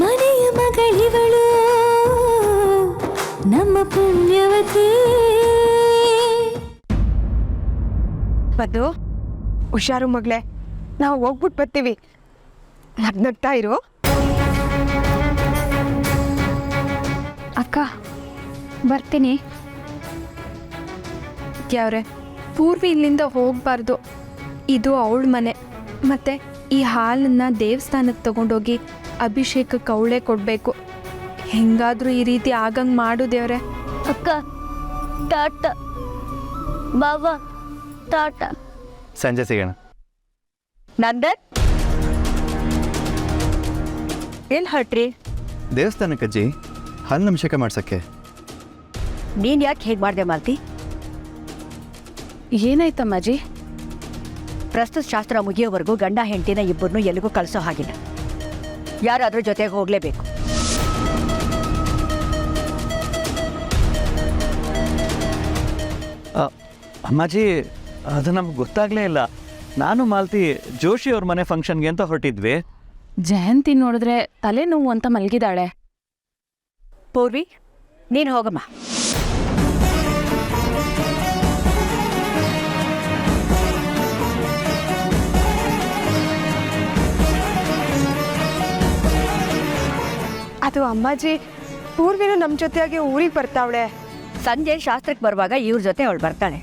ಮನೆಯ ಮಗಳಿವಳು ನಮ್ಮ ಪುಣ್ಯವತಿ. ಬದ್ದು ಹುಷಾರು ಮಗಳೇ, ನಾವು ಹೋಗ್ಬಿಟ್ಟು ಬರ್ತೀವಿ. ನಗ್ನಗ್ತಾ ಇರು. ಅಕ್ಕ ಬರ್ತೀನಿ. ಯಾವ್ರೆ ಪೂರ್ವಿ ಇಲ್ಲಿಂದ ಹೋಗಬಾರ್ದು. ಇದು ಅವಳ ಮನೆ. ಮತ್ತೆ ಈ ಹಾಲನ್ನು ದೇವಸ್ಥಾನಕ್ಕೆ ತಗೊಂಡೋಗಿ ಅಭಿಷೇಕಕ್ಕೆ ಅವಳೇ ಕೊಡಬೇಕು. ಹೆಂಗಾದ್ರೂ ಈ ರೀತಿ ಆಗಂಗೆ ಮಾಡು ದೇವ್ರೆ. ಅಕ್ಕ ಟಾಟ ಬಾಬಾ ಟಾಟ. ಸಂಜೆ ಸಿಗೋಣ. ನಂದನ್ ಎಲ್ಲಿ ಹೊರಟ್ರಿ? ದೇವಸ್ಥಾನಕ್ಕೆ ಅಜ್ಜಿ, ಹಣ್ಣು ಅಭಿಷೇಕ ಮಾಡ್ಸಕ್ಕೆ. ನೀನು ಯಾಕೆ ಹೇಗೆ ಮಾಡಿದೆ ಮಾಲ್ತಿ? ಏನಾಯ್ತಮ್ಮಾಜಿ? ಪ್ರಸ್ತುತ ಶಾಸ್ತ್ರ ಮುಗಿಯೋವರೆಗೂ ಗಂಡ ಹೆಂಡತಿನ ಇಬ್ಬರನ್ನೂ ಎಲ್ಲಿಗೂ ಕಳಿಸೋ ಹಾಗಿಲ್ಲ. ಯಾರಾದ್ರೂ ಜೊತೆಗೆ ಹೋಗಲೇಬೇಕು. ಅಮ್ಮಾಜಿ, ಅದು ನಮ್ಗೆ ಗೊತ್ತಾಗಲೇ ಇಲ್ಲ. ನಾನು ಮಾಲ್ತಿ ಜೋಶಿ ಅವ್ರ ಮನೆ ಫಂಕ್ಷನ್ಗೆ ಅಂತ ಹೊರಟಿದ್ವಿ. ಜಯಂತಿ ನೋಡಿದ್ರೆ ತಲೆನೋವು ಅಂತ ಮಲಗಿದಾಳೆ. ಪೂರ್ವಿ, ನೀನು ಹೋಗಮ್ಮ. ಅದು ಅಮ್ಮಾಜಿ, ಪೂರ್ವಿನೂ ನಮ್ಮ ಜೊತೆಯಾಗಿ ಊರಿಗೆ ಬರ್ತಾವಳೆ. ಸಂಜೆ ಶಾಸ್ತ್ರಕ್ಕೆ ಬರುವಾಗ ಇವ್ರ ಜೊತೆ ಅವಳು ಬರ್ತಾಳೆ.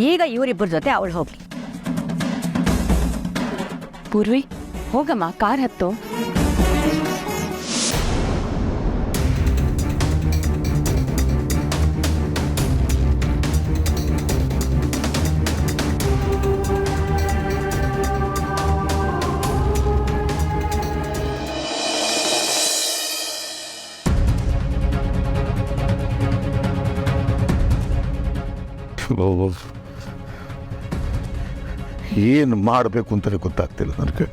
ಈಗ ಇವರಿಬ್ಬರ ಜೊತೆ ಅವಳು ಹೋಗ್ಲಿ. ಪೂರ್ವಿ ಹೋಗಮ್ಮ, ಕಾರ್ ಹತ್ತು. ಏನು ಮಾಡಬೇಕು ಅಂತಲೇ ಗೊತ್ತಾಗ್ತಿಲ್ಲ ನನಗೆ.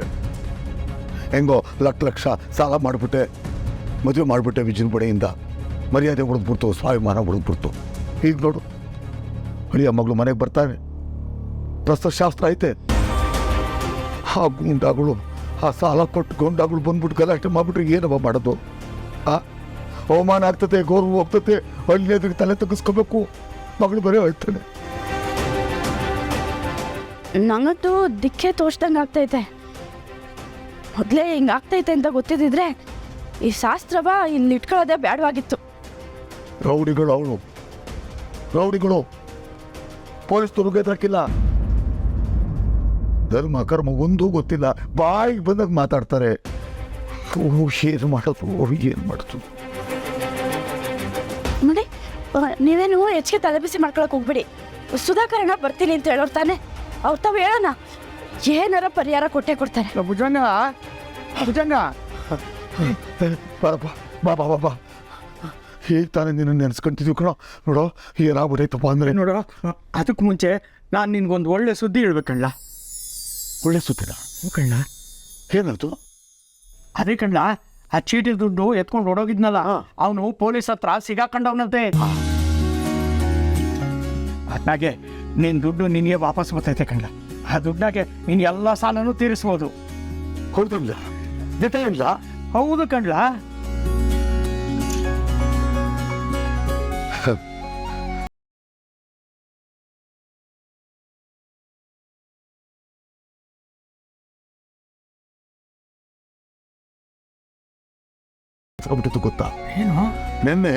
ಹೆಂಗೋ ಲಕ್ಷ ಸಾಲ ಮಾಡಿಬಿಟ್ಟೆ, ಮದುವೆ ಮಾಡಿಬಿಟ್ಟೆ ವಿಜಯನ ಬಡೆಯಿಂದ. ಮರ್ಯಾದೆ ಉಳಿದ್ಬಿಡ್ತು, ಸ್ವಾಭಿಮಾನ ಉಳಿದ್ಬಿಡ್ತು. ಈಗ ನೋಡು, ಹಳಿಯ ಮಗಳು ಮನೆಗೆ ಬರ್ತಾರೆ, ಪ್ರಸ್ತುತ ಶಾಸ್ತ್ರ ಐತೆ. ಆ ಗೂಂಡಾಗಳು, ಆ ಸಾಲ ಕೊಟ್ಟು ಗೂಂಡಾಗಳು ಬಂದ್ಬಿಟ್ಟು ಗಲಾಟೆ ಮಾಡಿಬಿಟ್ರೆ ಏನವ ಮಾಡೋದು? ಅವಮಾನ ಆಗ್ತದೆ, ಗೌರವ ಹೋಗ್ತದೆ. ಹಳ್ಳಿ ಎದುರಿಗೆ ತಲೆ ತಗ್ಗಿಸ್ಕೋಬೇಕು. ಮಗಳು ಬರೀ ಹೇಳ್ತಾನೆ. ನಂಗಂತೂ ದಿಕ್ಕೆ ತೋಚ್ದಂಗೆ ಆಗ್ತೈತೆ. ಮೊದಲೇ ಹಿಂಗೆ ಆಗ್ತೈತೆ ಅಂತ ಗೊತ್ತಿದ್ದಿದ್ರೆ ಈ ಶಾಸ್ತ್ರವ ಇಲ್ಲಿ ಇಟ್ಕೊಳ್ಳೋದೇ ಬೇಡವಾಗಿತ್ತು. ರೌಡಿಗಳು ಅವಳು, ರೌಡಿಗಳು. ಪೊಲೀಸ್ನವ್ರಿಗೆ ಎದುರಾಕಿಲ್ಲ, ಧರ್ಮ ಕರ್ಮ ಒಂದೂ ಗೊತ್ತಿಲ್ಲ. ಬಾಯಿಗೆ ಬಂದಾಗ ಮಾತಾಡ್ತಾರೆ. ಏನು ಮಾಡೋದು, ಏನು ಮಾಡೋದು? ನೋಡಿ, ನೀವೇನು ಹೆಚ್ಚಿಗೆ ತಲೆಬಿಸಿ ಮಾಡ್ಕೊಳಕ್ಕೆ ಹೋಗ್ಬಿಡಿ. ಸುಧಾಕರಣ ಬರ್ತೀನಿ ಅಂತ ಹೇಳೋರು ತಾನೆ, ಅವ್ರು ತಾವು ಹೇಳೋಣ, ಏನಾರ ಪರಿಹಾರ ಕೊಟ್ಟೆ ಕೊಡ್ತಾರೆ. ಭುಜಂಗ ಭುಜಂಗ ಬಾರಪ್ಪ, ಬಾ ಬಾ ಬಾ ಬಾ. ಈಗ ತಾನೇ ನಿನ್ನ ನೆನೆಸ್ಕೊಂತಿದ್ವಿ ಕಣೋ. ನೋಡೋ, ಏನಾಗ್ಬಿಟ್ಟೈತಪ್ಪ ಅಂದರೆ. ನೋಡು, ಅದಕ್ಕೆ ಮುಂಚೆ ನಾನು ನಿನ್ಗೊಂದು ಒಳ್ಳೆ ಸುದ್ದಿ ಹೇಳ್ಬೇಕಣ್ಣ. ಒಳ್ಳೆ ಸುತ್ತಿನ ಕಣ್ಣ, ಏನಾಯ್ತು? ಅದೇ ಕಣ್ಣ, ಆ ಚೀಟಿ ದುಡ್ಡು ಎತ್ಕೊಂಡು ಹೊಡೋಗಿದ್ನಲ್ಲ, ಅವನು ಪೊಲೀಸ್ ಹತ್ರ ಸಿಗಾಕೊಂಡವನಂತೆ. ಅದ್ನಾಗೆ ನಿನ್ನ ದುಡ್ಡು ನಿನಗೆ ವಾಪಸ್ ಬರ್ತೈತೆ ಕಣ್ಣ. ಆ ದುಡ್ಡಾಗೆ ನೀನು ಎಲ್ಲ ಸಾಲನೂ ತೀರಿಸ್ಬೋದು. ಹೊಡೆದಿಲ್ಲ, ಜೊತೆ ಇಲ್ಲ. ಹೌದು ಕಣ್ಣ. ಬಿಟ್ಟಿತ್ತು ಗೊತ್ತಾ? ಏನು? ನಿನ್ನೆ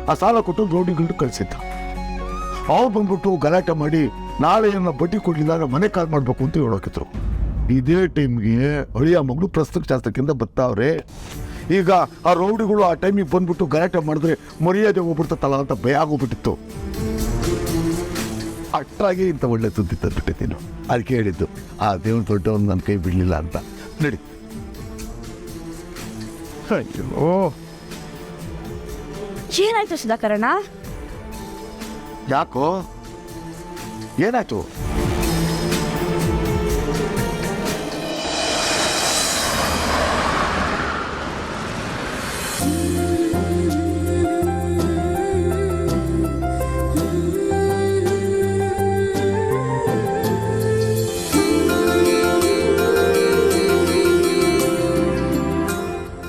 ಆ ಸಾಲ ಕೊಟ್ಟು ರೋಡಿಗಳು ಕಳಿಸಿದ್ದ. ಅವ್ರು ಬಂದ್ಬಿಟ್ಟು ಗಲಾಟೆ ಮಾಡಿ ನಾಳೆ ಏನೋ ಬಡ್ಡಿ ಕೊಡಲಿಲ್ಲ ಅಂದ್ರೆ ಮನೆ ಕಾಲ್ ಮಾಡಬೇಕು ಅಂತ ಹೇಳೋಕಿದ್ರು. ಇದೇ ಟೈಮ್ಗೆ ಹಳಿಯ ಮಗಳು ಪ್ರಸ್ತುತ ಶಾಸ್ತ್ರಕ್ಕಿಂತ ಬರ್ತಾವ್ರೆ. ಈಗ ಆ ರೌಡಿಗಳು ಆ ಟೈಮಿಗೆ ಬಂದ್ಬಿಟ್ಟು ಗಲಾಟೆ ಮಾಡಿದ್ರೆ ಮರ್ಯಾದೆ ಹೋಗ್ಬಿಡ್ತಲ್ಲ ಅಂತ ಭಯ ಆಗೋಗ್ಬಿಟ್ಟಿತ್ತು. ಅಟ್ರಾಗಿ ಇಂಥ ಒಳ್ಳೆ ಸುದ್ದಿ ತಂದ್ಬಿಟ್ಟಿದ್ದೀನಿ. ಅದಕ್ಕೆ ಹೇಳಿದ್ದು, ಆ ದೇವ್ರ ದೊಡ್ಡವನು ನನ್ನ ಕೈ ಬಿಡಲಿಲ್ಲ ಅಂತ. ನಡಿ. ಅಯ್ಯೋ, ಏನಾಯ್ತು ಸುಧಾಕರಣ? ಯಾಕೋ, ಏನಾಯ್ತು?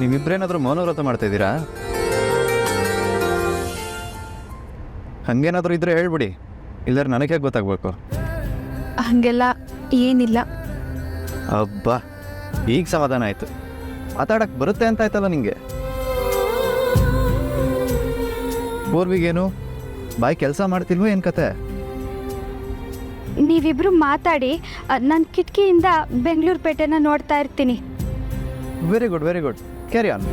ನೀವಿಬ್ಬರೇ ನೀವೇನಾದರೂ ಮೌನವ್ರತ ಮಾಡ್ತಾ ಇದ್ದೀರಾ? ಹಂಗೇನಾದರೂ ಇದ್ರೆ ಹೇಳ್ಬಿಡಿ, ಇಲ್ಲದ್ರೆ ನನಗೆ ಹೇಗೆ ಗೊತ್ತಾಗಬೇಕು? ಹಾಗೆಲ್ಲ ಏನಿಲ್ಲ. ಅಬ್ಬಾ, ಈಗ ಸಮಾಧಾನ ಆಯಿತು. ಮಾತಾಡಕ್ಕೆ ಬರುತ್ತೆ ಅಂತ ಆಯ್ತಲ್ಲ ನಿಂಗೆ. ಪೂರ್ವಿಗೇನು ಬಾಯಿ ಕೆಲಸ ಮಾಡ್ತಿಲ್ವೋ ಏನು ಕತೆ? ನೀವಿಬ್ರು ಮಾತಾಡಿ, ನಾನು ಕಿಟಕಿಯಿಂದ ಬೆಂಗಳೂರು ಪೇಟೆನ ನೋಡ್ತಾ ಇರ್ತೀನಿ. Very good, very good, carry on.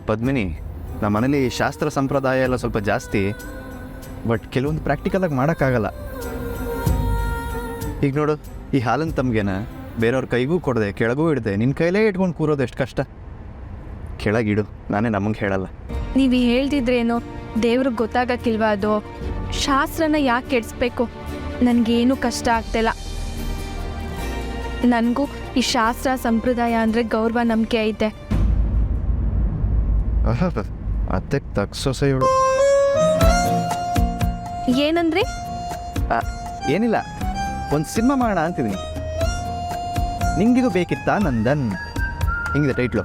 Padmini, ನಮ್ಮ ಮನೇಲಿ ಶಾಸ್ತ್ರ ಸಂಪ್ರದಾಯ ಎಲ್ಲ ಸ್ವಲ್ಪ ಜಾಸ್ತಿ, ಬಟ್ ಕೆಲವೊಂದು ಪ್ರಾಕ್ಟಿಕಲಾಗಿ ಮಾಡೋಕ್ಕಾಗಲ್ಲ. ಈಗ ನೋಡು, ಈ ಹಾಲನ್ನು ತಮಗೇನ ಬೇರೆಯವ್ರ ಕೈಗೂ ಕೊಡದೆ ಕೆಳಗೂ ಇಡದೆ ನಿನ್ನ ಕೈಲೇ ಇಟ್ಕೊಂಡು ಕೂರೋದು ಎಷ್ಟು ಕಷ್ಟ. ಕೆಳಗಿಡು, ನಾನೇ ನಮಗೆ ಹೇಳಲ್ಲ. ನೀವು ಹೇಳ್ತಿದ್ರೇನು, ದೇವ್ರಿಗೆ ಗೊತ್ತಾಗಕ್ಕಿಲ್ವಾ ಅದು? ಶಾಸ್ತ್ರನ ಯಾಕೆ ಕೆಡಿಸ್ಬೇಕು? ನನಗೇನು ಕಷ್ಟ ಆಗ್ತಿಲ್ಲ. ನನಗೂ ಈ ಶಾಸ್ತ್ರ ಸಂಪ್ರದಾಯ ಅಂದರೆ ಗೌರವ, ನಂಬಿಕೆ ಐತೆ. ಅತ್ತೆ ತಗ್ಸೊಸೆಯೋಳು. ಏನಂದ್ರಿ? ಏನಿಲ್ಲ, ಒಂದು ಸಿನಿಮಾ ಮಾಡೋಣ ಅಂತಿದ್ದೀನಿ. ನಿಂಗಿದು ಬೇಕಿತ್ತಾ ನಂದನ್? ಹಿಂಗಿದೆ ಟೈಟ್ಲು.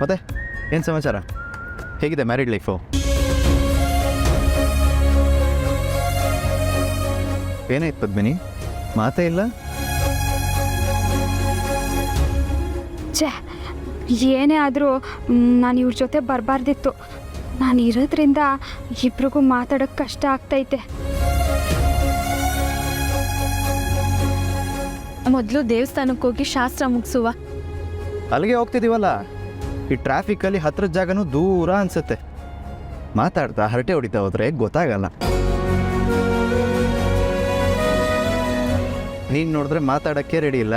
ಮತ್ತೆ ಏನು ಸಮಾಚಾರ? ಹೇಗಿದೆ ಮ್ಯಾರಿಡ್ ಲೈಫು? ಏನಾಯ್ತು ಪದ್ಮಿನಿ, ಮಾತೇ ಇಲ್ಲ? ಛೇ, ಏನೇ ಆದರೂ ನಾನು ಇವ್ರ ಜೊತೆ ಬರಬಾರ್ದಿತ್ತು. ನಾನು ಇರೋದ್ರಿಂದ ಇಬ್ರಿಗೂ ಮಾತಾಡೋಕ್ಕೆ ಕಷ್ಟ ಆಗ್ತೈತೆ. ಮೊದಲು ದೇವಸ್ಥಾನಕ್ಕೆ ಹೋಗಿ ಶಾಸ್ತ್ರ ಮುಗಿಸುವ. ಅಲ್ಲಿಗೆ ಹೋಗ್ತಿದ್ದೀವಲ್ಲ, ಈ ಟ್ರಾಫಿಕಲ್ಲಿ ಹತ್ರದ ಜಾಗನೂ ದೂರ ಅನಿಸುತ್ತೆ. ಮಾತಾಡ್ತಾ ಹರಟೆ ಹೊಡಿತಾ ಹೋದ್ರೆ ಗೊತ್ತಾಗಲ್ಲ. ನೀನು ನೋಡಿದ್ರೆ ಮಾತಾಡೋಕ್ಕೆ ರೆಡಿ ಇಲ್ಲ.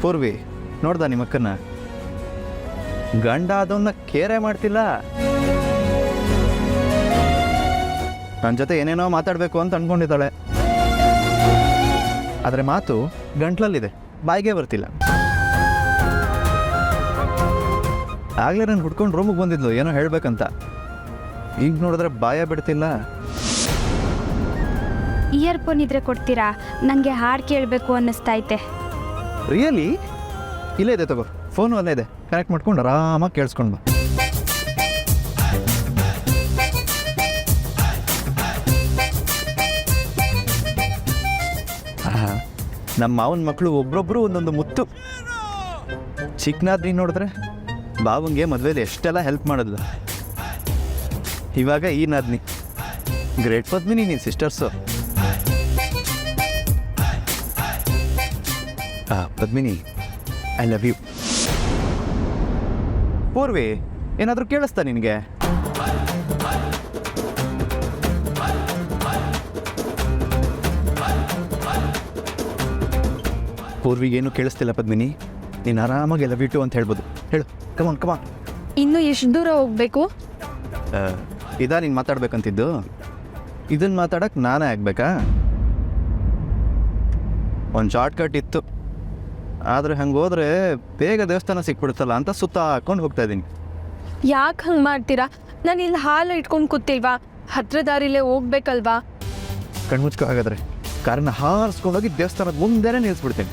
ಪೂರ್ವಿ ನೋಡ್ದ ನಿಮ್ಮಕ್ಕನ್ನ? ಗಂಡ ಅದನ್ನ ಕೇರೆ ಮಾಡ್ತಿಲ್ಲ. ನನ್ನ ಜೊತೆ ಏನೇನೋ ಮಾತಾಡಬೇಕು ಅಂತ ಅಂದ್ಕೊಂಡಿದ್ದಾಳೆ, ಆದರೆ ಮಾತು ಗಂಟ್ಲಲ್ಲಿದೆ, ಬಾಯಿಗೆ ಬರ್ತಿಲ್ಲ. ಆಗಲೇ ನಾನು ಹುಡ್ಕೊಂಡು ರೂಮಿಗೆ ಬಂದಿದ್ಲು ಏನೋ ಹೇಳ್ಬೇಕಂತ. ಈಗ ನೋಡಿದ್ರೆ ಬಾಯ ಬಿಡ್ತಿಲ್ಲ. ಇಯರ್ಫೋನ್ ಇದ್ರೆ ಕೊಡ್ತೀರಾ? ನನಗೆ ಹಾಡು ಕೇಳಬೇಕು ಅನ್ನಿಸ್ತೈತೆ. ರಿಯಲಿ? ಇಲ್ಲೇ ಇದೆ ತಗೋ, ಫೋನು ಅಲ್ಲೇ ಇದೆ, ಕನೆಕ್ಟ್ ಮಾಡ್ಕೊಂಡು ಆರಾಮಾಗಿ ಕೇಳಿಸ್ಕೊಂಡು. ನಮ್ಮ ಮಾವನ ಮಕ್ಕಳು ಒಬ್ರೊಬ್ರು ಒಂದೊಂದು ಮುತ್ತು. ಚಿಕ್ಕನಾದ್ನಿ ನೋಡಿದ್ರೆ ಬಾವಂಗೆ ಮದುವೆಲಿ ಎಷ್ಟೆಲ್ಲ ಹೆಲ್ಪ್ ಮಾಡಿದ್ಲು. ಇವಾಗ ಈ ನಾದ್ನಿ. ಗ್ರೇಟ್ ಪದ್ಮಿನಿ, ನೀನು sisters. Padmini, I love you. Purvi, ಏನಾದರೂ ಕೇಳಿಸ್ತಾ ನಿನಗೆ? ಪೂರ್ವಿಗೇನು ಕೇಳಿಸ್ತಿಲ್ಲ ಪದ್ಮಿನಿ. ನೀನು ಆರಾಮಾಗಿ ಲವ್ ಯು ಟು ಅಂತ ಹೇಳ್ಬೋದು. ಹೇಳು, ಕಮಾನ್ ಕಮಾನ್. ಇನ್ನು ಎಷ್ಟು ದೂರ ಹೋಗ್ಬೇಕು? ಇದಾ ನೀನು ಮಾತಾಡ್ಬೇಕಂತಿದ್ದು? ಇದನ್ನು ಮಾತಾಡೋಕ್ಕೆ ನಾನೇ ಆಗಬೇಕಾ? ಒಂದು ಶಾರ್ಟ್ ಕಟ್ ಇತ್ತು, ಆದರೆ ಹಂಗೆ ಹೋದ್ರೆ ಬೇಗ ದೇವಸ್ಥಾನ ಸಿಕ್ಬಿಡುತ್ತಲ್ಲ ಅಂತ ಸುತ್ತ ಹಾಕ್ಕೊಂಡು ಹೋಗ್ತಾ ಇದ್ದೀನಿ. ಯಾಕೆ ಹಂಗೆ ಮಾಡ್ತೀರಾ? ನಾನು ಇಲ್ಲಿ ಹಾಲು ಇಟ್ಕೊಂಡು ಕೂತಿಲ್ವಾ? ಹತ್ರ ದಾರಿಲೇ ಹೋಗ್ಬೇಕಲ್ವಾ? ಕಣ್ಮುಚ್ಕೋ ಹಾಗಾದ್ರೆ. ಕಾರನ್ನ ಹಾರಿಸ್ಕೊಂಡೋಗಿ ದೇವಸ್ಥಾನದ ಮುಂದೆನೇ ನಿಲ್ಲಿಸ್ಬಿಡ್ತೀನಿ.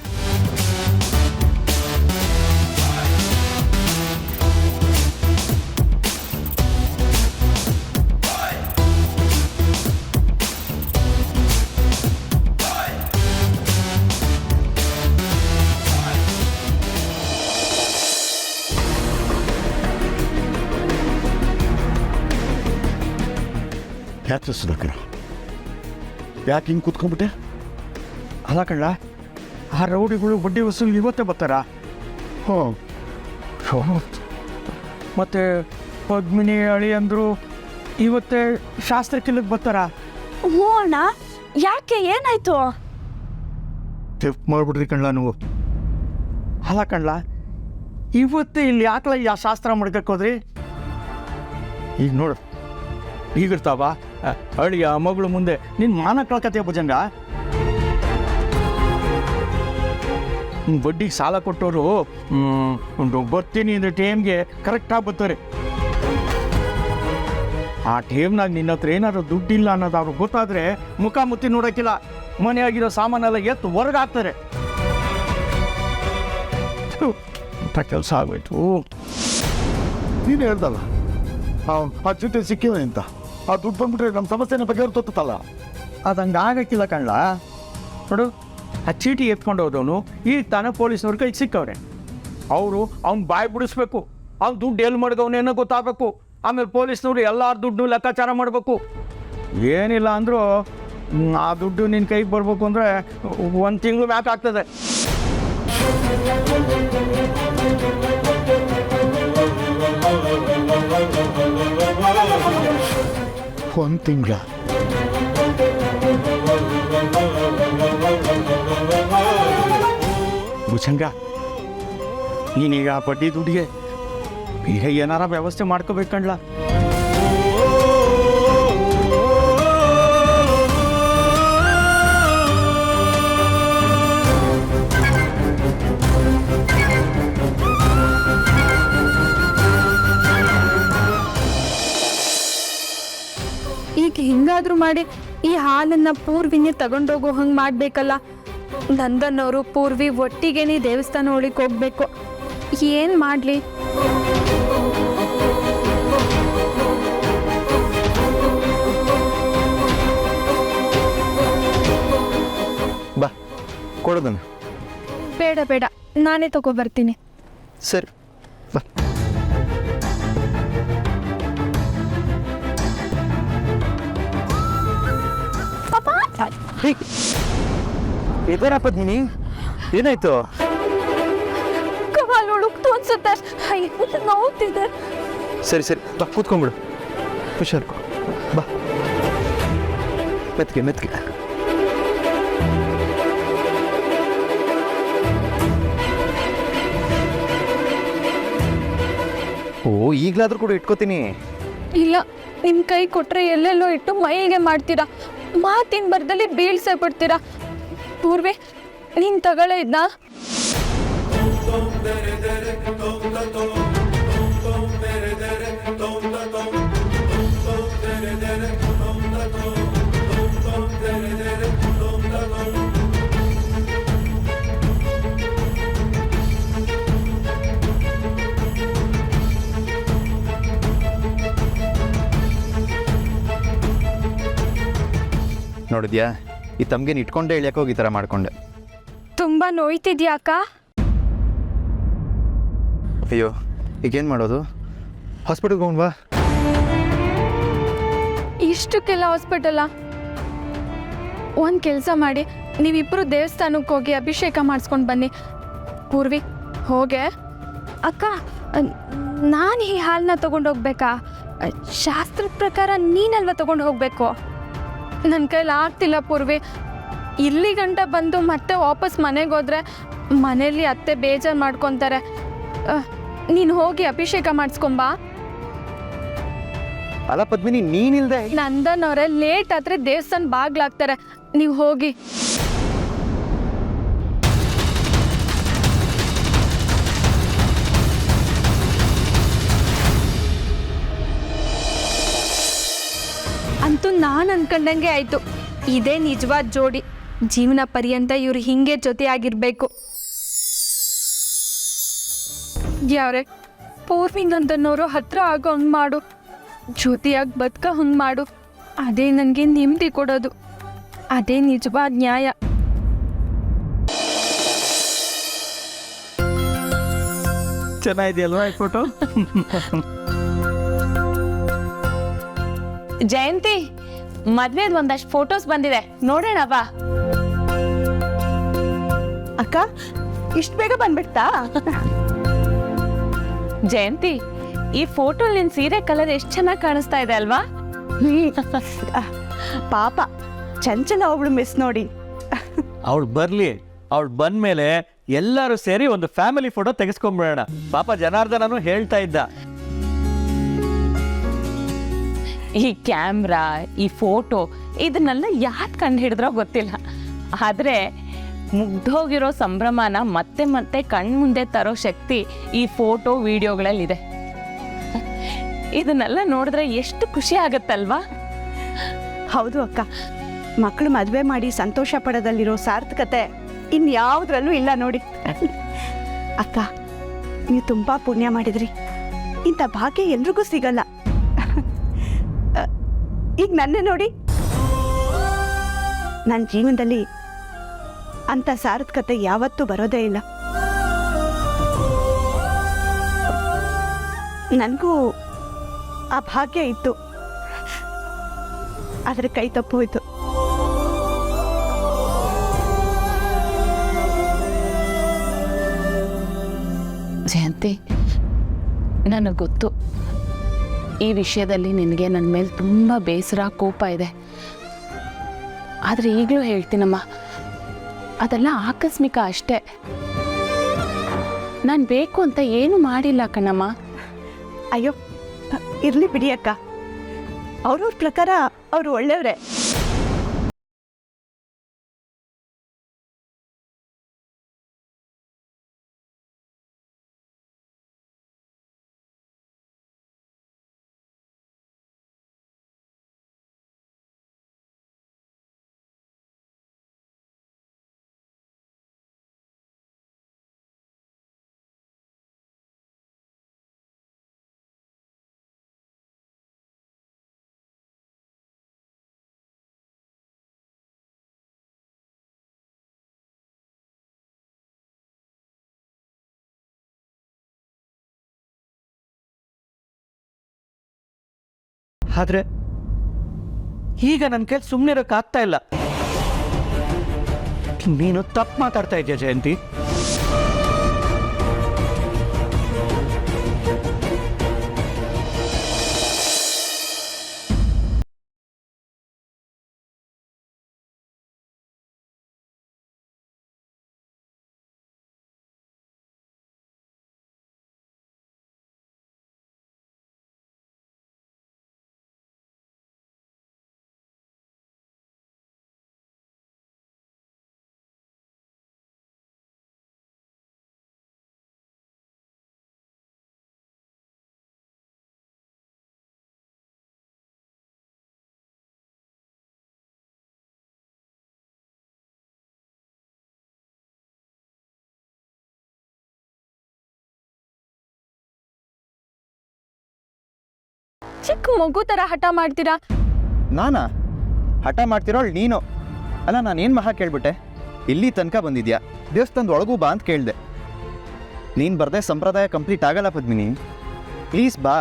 ಯಾಕೆ ಸುಧಾಕರ, ಯಾಕೆ ಹಿಂಗೆ ಕೂತ್ಕೊಂಡ್ಬಿಟ್ಟೆ? ಅಲ್ಲ ಕಳ್ಳ, ಆ ರೌಡಿಗಳು ಬಡ್ಡಿ ವಸೂಲಿ ಇವತ್ತೇ ಬರ್ತಾರಾ? ಹ್ಞೂ. ಮತ್ತು ಪದ್ಮಿನಿ ಅಳಿ ಅಂದರು ಇವತ್ತೇ ಶಾಸ್ತ್ರಕ್ಕಿಲ್ಲಕ್ಕೆ ಬರ್ತಾರಾ? ಹ್ಞೂ ಅಣ್ಣ, ಯಾಕೆ ಏನಾಯ್ತು? ತೆಪ್ ಮಾಡಿಬಿಡ್ರಿ ಕಣ್ಲ ನೀವು. ಅಲ್ಲ ಕಣ್ಲ, ಇವತ್ತೇ ಇಲ್ಲಿ ಯಾಕಲ ಯಾ ಶಾಸ್ತ್ರ ಮಾಡ್ಕಕ್ಕೆ ಹೋದ್ರಿ? ಈಗ ನೋಡು, ಈಗಿರ್ತಾವ ಅಳಿಯ ಮಗಳು ಮುಂದೆ ನಿನ್ನ ಮಾನ ಕಳ್ಕತೆ ಭುಜಂಗ. ಬಡ್ಡಿಗೆ ಸಾಲ ಕೊಟ್ಟವರು ಬರ್ತೀನಿ ಅಂದರೆ ಟೈಮ್ಗೆ ಕರೆಕ್ಟಾಗಿ ಬರ್ತಾರೆ. ಆ ಟೈಮ್ನಾಗ ನಿನ್ನ ಹತ್ರ ಏನಾದ್ರು ದುಡ್ಡಿಲ್ಲ ಅನ್ನೋದು ಅವ್ರಿಗೆ ಗೊತ್ತಾದರೆ ಮುಖ ಮುತ್ತಿ ನೋಡೋಕ್ಕಿಲ್ಲ, ಮನೆಯಾಗಿರೋ ಸಾಮಾನೆಲ್ಲ ಎತ್ತು ಹೊರಗಾಕ್ತಾರೆ. ಅಂತ ಕೆಲಸ ಆಗೋಯ್ತು. ನೀನು ಹೇಳ್ದಲ್ಲ ಆ ಜೊತೆ ಸಿಕ್ಕಿವೆ ಅಂತ, ಆ ದುಡ್ಡು ಬಂದ್ಬಿಟ್ರೆ ನಮ್ಮ ಸಮಸ್ಯೆನ ಬಗೆಹರ್ತಲ್ಲ. ಅದು ಹಂಗೆ ಆಗಕ್ಕಿಲ್ಲ ಕಣ್ಲ. ನೋಡು, ಆ ಚೀಟಿ ಎತ್ಕೊಂಡು ಹೋದವನು ಈಗ ತಾನೇ ಪೊಲೀಸ್ನವ್ರ ಕೈಗೆ ಸಿಕ್ಕವ್ರೆ. ಅವರು ಅವ್ನು ಬಾಯಿ ಬಿಡಿಸ್ಬೇಕು, ಅವ್ನು ದುಡ್ಡು ಎಲ್ಲಿ ಮಡ್ಗವನೇನೋ ಗೊತ್ತಾಗಬೇಕು. ಆಮೇಲೆ ಪೊಲೀಸ್ನವ್ರು ಎಲ್ಲರ ದುಡ್ಡು ಲೆಕ್ಕಾಚಾರ ಮಾಡಬೇಕು. ಏನಿಲ್ಲ ಅಂದರೂ ಆ ದುಡ್ಡು ನಿನ್ನ ಕೈಗೆ ಬರಬೇಕು ಅಂದರೆ 1 ತಿಂಗಳು ಮ್ಯಾಕ್ ಆಗ್ತದೆ. ಒಂದು ತಿಂಗಳ ಭುಜಂಗ, ನೀನೀಗ ಆ ಬಡ್ಡಿ ದುಡ್ಡಿಗೆ ಈಗ ಏನಾರ ವ್ಯವಸ್ಥೆ ಮಾಡ್ಕೋಬೇಕಣ್ಣ. ಈಗ ಹಿಂಗಾದ್ರೂ ಮಾಡಿ ಈ ಹಾಲನ್ನು ಪೂರ್ವಿನೇ ತಗೊಂಡೋಗೋ ಹಂಗೆ ಮಾಡಬೇಕಲ್ಲ. ನಂದನ್ ಅವರು ಪೂರ್ವಿ ಒಟ್ಟಿಗೆನೇ ದೇವಸ್ಥಾನ ಒಳಗೆ ಹೋಗ್ಬೇಕು. ಏನು ಮಾಡಲಿ? ಬಾ ಕೊಡೋದನ್ನು. ಬೇಡ ಬೇಡ, ನಾನೇ ತಗೊಬರ್ತೀನಿ. ಸರಿ ಬಾ. ಇದೇನ ಪದ್ಮಿನಿ, ಏನಾಯ್ತು? ಕಾಲು ಉಳುಕ್ತು ಅನ್ಸುತ್ತೆ, ನೋವ್ತಿದೆ. ಸರಿ ಸರಿ ಬಾ, ಕೂತ್ಕೊಂಡ್ಬಿಡು. ಹುಷಾರು ಬಾ, ಮೆತ್ಗೆ ಮೆತ್ಗೆ. ಓ, ಈಗಲಾದ್ರೂ ಕೂಡ ಇಟ್ಕೋತೀನಿ. ಇಲ್ಲ, ನಿಮ್ಮ ಕೈ ಕೊಟ್ಟರೆ ಎಲ್ಲೆಲ್ಲೋ ಇಟ್ಟು ಮೈಗೆ ಮಾಡ್ತೀರಾ, ಮಾತಿನ ಬರ್ದಲ್ಲಿ ಬೀಳ್ಸೇ ಬಿಡ್ತೀರಾ. ಪೂರ್ವಿ, ನೀನು ತಗೊಳ್ಳೇ ಇದ್ನ? ನೋಡಿದ್ಯಾ, ಈ ತಮ್ಗೇನು ಇಟ್ಕೊಂಡೆ ಇಳ್ಯಾಕೋಗಿ ಈ ಥರ ಮಾಡ್ಕೊಂಡೆ. ತುಂಬ ನೋಯ್ತಿದ್ಯಾ ಅಕ್ಕ? ಅಯ್ಯೋ, ಈಗೇನು ಮಾಡೋದು? ಹಾಸ್ಪಿಟಲ್ಗೆ ಹೋಗ್ವಾ? ಇಷ್ಟಕ್ಕೆಲ್ಲ ಹಾಸ್ಪಿಟಲ್ಲ? ಒಂದು ಕೆಲಸ ಮಾಡಿ, ನೀವಿಬ್ಬರು ದೇವಸ್ಥಾನಕ್ಕೆ ಹೋಗಿ ಅಭಿಷೇಕ ಮಾಡಿಸ್ಕೊಂಡು ಬನ್ನಿ. ಪೂರ್ವಿ, ಹೋಗೆ. ಅಕ್ಕ, ನಾನು ಈ ಹಾಲನ್ನ ತೊಗೊಂಡೋಗ್ಬೇಕಾ? ಶಾಸ್ತ್ರದ ಪ್ರಕಾರ ನೀನಲ್ವ ತೊಗೊಂಡು ಹೋಗಬೇಕು? ನನ್ನ ಕೈಲಿ ಆಗ್ತಿಲ್ಲ ಪೂರ್ವಿ. ಇಲ್ಲಿ ಗಂಟ ಬಂದು ಮತ್ತೆ ವಾಪಸ್ ಮನೆಗೆ ಹೋದ್ರೆ ಮನೇಲಿ ಅತ್ತೆ ಬೇಜಾರು ಮಾಡ್ಕೊತಾರೆ. ನೀನು ಹೋಗಿ ಅಭಿಷೇಕ ಮಾಡಿಸ್ಕೊಂಬಾ. ಅಲ್ಲ ಪದ್ಮಿನಿ, ನೀನಿಲ್ದೆ ನಂದನ್ ಅವರೇ ಲೇಟ್ ಆದರೆ ದೇವಸ್ಥಾನ ಬಾಗ್ಲಾಗ್ತಾರೆ. ನೀವು ಹೋಗಿ. ಅಂತೂ ನಾನು ಅನ್ಕೊಂಡಂಗೆ ಆಯಿತು. ಇದೇ ನಿಜವಾದ ಜೋಡಿ. ಜೀವನ ಪರ್ಯಂತ ಇವ್ರು ಹಿಂಗೆ ಜೊತೆಯಾಗಿರ್ಬೇಕು. ಯಾವ್ರೆ, ಪೂರ್ವಿ ನಂದನ್ನವರು ಹತ್ರ ಆಗೋ ಹಂಗೆ ಮಾಡು, ಜೊತೆಯಾಗಿ ಬದುಕ ಹಂಗೆ ಮಾಡು. ಅದೇ ನನಗೆ ನೆಮ್ಮದಿ ಕೊಡೋದು. ಅದೇ ನಿಜವಾದ ನ್ಯಾಯ. ಚೆನ್ನಾಗಿದೆಯಲ್ವಾ ಈ ಫೋಟೋ? ಜಯಂತಿ, ಮದ್ವೆದ್ ಒಂದಷ್ಟು ಫೋಟೋಸ್ ಬಂದಿದೆ, ನೋಡೋಣ ಬಾ. ಅಕ್ಕ, ಇಷ್ಟು ಬೇಗ ಬಂದ್ಬಿಡ್ತಾ? ಜಯಂತಿ, ಈ ಫೋಟೋ ನಿನ್ ಸೀರೆ ಕಲರ್ ಎಷ್ಟು ಚೆನ್ನಾಗಿ ಕಾಣಿಸ್ತಾ ಇದೆ ಅಲ್ವಾ? ಪಾಪ ಚಂಚಲ ಅವಳು ಮಿಸ್ ನೋಡಿ. ಅವಳು ಬರಲಿ, ಅವಳು ಬಂದ್ಮೇಲೆ ಎಲ್ಲರೂ ಸೇರಿ ಒಂದು ಫ್ಯಾಮಿಲಿ ಫೋಟೋ ತೆಗೆಸ್ಕೊಂಡ್ಬಿಡೋಣ. ಪಾಪ ಜನಾರ್ದನನು ಹೇಳ್ತಾ ಇದ್ದ. ಈ ಕ್ಯಾಮ್ರಾ, ಈ ಫೋಟೋ ಇದನ್ನೆಲ್ಲ ಯಾಕೆ ಕಂಡು ಹಿಡಿದ್ರೋ ಗೊತ್ತಿಲ್ಲ, ಆದರೆ ಮುಗ್ದೋಗಿರೋ ಸಂಭ್ರಮನ ಮತ್ತೆ ಮತ್ತೆ ಕಣ್ಮುಂದೆ ತರೋ ಶಕ್ತಿ ಈ ಫೋಟೋ ವಿಡಿಯೋಗಳಲ್ಲಿದೆ. ಇದನ್ನೆಲ್ಲ ನೋಡಿದ್ರೆ ಎಷ್ಟು ಖುಷಿ ಆಗತ್ತಲ್ವಾ? ಹೌದು ಅಕ್ಕ, ಮಕ್ಕಳು ಮದುವೆ ಮಾಡಿ ಸಂತೋಷ ಪಡೋದಲ್ಲಿರೋ ಸಾರ್ಥಕತೆ ಇನ್ಯಾವುದ್ರಲ್ಲೂ ಇಲ್ಲ ನೋಡಿ. ಅಕ್ಕ, ನೀವು ತುಂಬ ಪುಣ್ಯ ಮಾಡಿದ್ರಿ. ಇಂಥ ಭಾಗ್ಯ ಎಲ್ರಿಗೂ ಸಿಗಲ್ಲ. ಈಗ ನನ್ನೇ ನೋಡಿ, ನನ್ನ ಜೀವನದಲ್ಲಿ ಅಂಥ ಸಾರ್ಥಕತೆ ಯಾವತ್ತೂ ಬರೋದೇ ಇಲ್ಲ. ನನಗೂ ಆ ಭಾಗ್ಯ ಇತ್ತು, ಆದರೆ ಕೈ ತಪ್ಪು ಹೋಯ್ತು. ಜಯಂತಿ, ನನಗೆ ಗೊತ್ತು ಈ ವಿಷಯದಲ್ಲಿ ನಿನಗೆ ನನ್ನ ಮೇಲೆ ತುಂಬ ಬೇಸರ, ಕೋಪ ಇದೆ. ಆದರೆ ಈಗಲೂ ಹೇಳ್ತೀನಮ್ಮ, ಅದೆಲ್ಲ ಆಕಸ್ಮಿಕ ಅಷ್ಟೇ. ನಾನು ಬೇಕು ಅಂತ ಏನು ಮಾಡಿಲ್ಲ ಕಣಮ್ಮ. ಅಯ್ಯೋ, ಇರಲಿ ಬಿಡಿ ಅಕ್ಕ, ಅವ್ರವ್ರ ಪ್ರಕಾರ ಅವರು ಒಳ್ಳೆಯವರೇ. ಆದ್ರೆ ಈಗ ನನ್ನ ಕೈಲಿ ಸುಮ್ಮನೆ ಇರೋಕ್ಕಾಗ್ತಾ ಇಲ್ಲ. ನೀನು ತಪ್ಪು ಮಾತಾಡ್ತಾ ಇದೆಯಾ ಜಯಂತಿ? ಚಿಕ್ಕ ಮಗು ಥರ ಹಠ ಮಾಡ್ತೀರಾ? ನಾನಾ ಹಠ ಮಾಡ್ತಿರೋಳು ನೀನು? ಅಲ್ಲ, ನಾನೇನು ಮಹಾ ಕೇಳ್ಬಿಟ್ಟೆ? ಇಲ್ಲಿ ತನಕ ಬಂದಿದ್ಯಾ, ದೇವಸ್ಥಾನದ ಒಳಗೂ ಬಾ ಅಂತ ಕೇಳಿದೆ. ನೀನು ಬರ್ದೆ ಸಂಪ್ರದಾಯ ಕಂಪ್ಲೀಟ್ ಆಗಲ್ಲ ಪದ್ಮಿನಿ, ಪ್ಲೀಸ್ ಬಾ.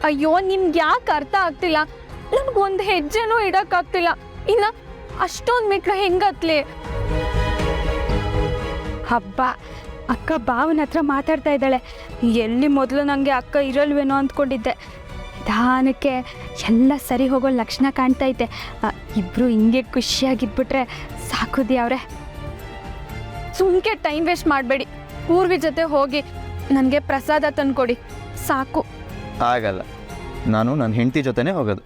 ಅಯ್ಯೋ, ನಿಮ್ಗೆ ಯಾಕೆ ಅರ್ಥ ಆಗ್ತಿಲ್ಲ? ನನಗೊಂದು ಹೆಜ್ಜೆನೂ ಇಡೋಕ್ಕಾಗ್ತಿಲ್ಲ, ಇನ್ನು ಅಷ್ಟೊಂದು ಮೆಟ್ಲು ಹೆಂಗತ್ಲಿ? ಹಬ್ಬ, ಅಕ್ಕ ಭಾವನ ಹತ್ರ ಮಾತಾಡ್ತಾ ಇದ್ದಾಳೆ. ಎಲ್ಲಿ ಮೊದಲು ನನಗೆ ಅಕ್ಕ ಇರಲ್ವೇನೋ ಅಂದ್ಕೊಂಡಿದ್ದೆ. ನಿಧಾನಕ್ಕೆ ಎಲ್ಲ ಸರಿ ಹೋಗೋ ಲಕ್ಷಣ ಕಾಣ್ತೈತೆ. ಇಬ್ಬರು ಹಿಂಗೆ ಖುಷಿಯಾಗಿದ್ಬಿಟ್ರೆ ಸಾಕುದಿ ಅವ್ರೆ. ಸುಮ್ಕೆ ಟೈಮ್ ವೇಸ್ಟ್ ಮಾಡಬೇಡಿ, ಪೂರ್ವಿ ಜೊತೆ ಹೋಗಿ ನನಗೆ ಪ್ರಸಾದ ತಂದ್ಕೊಡಿ ಸಾಕು. ಆಗಲ್ಲ, ನಾನು ನನ್ನ ಹೆಂಡತಿ ಜೊತೆನೇ ಹೋಗೋದು.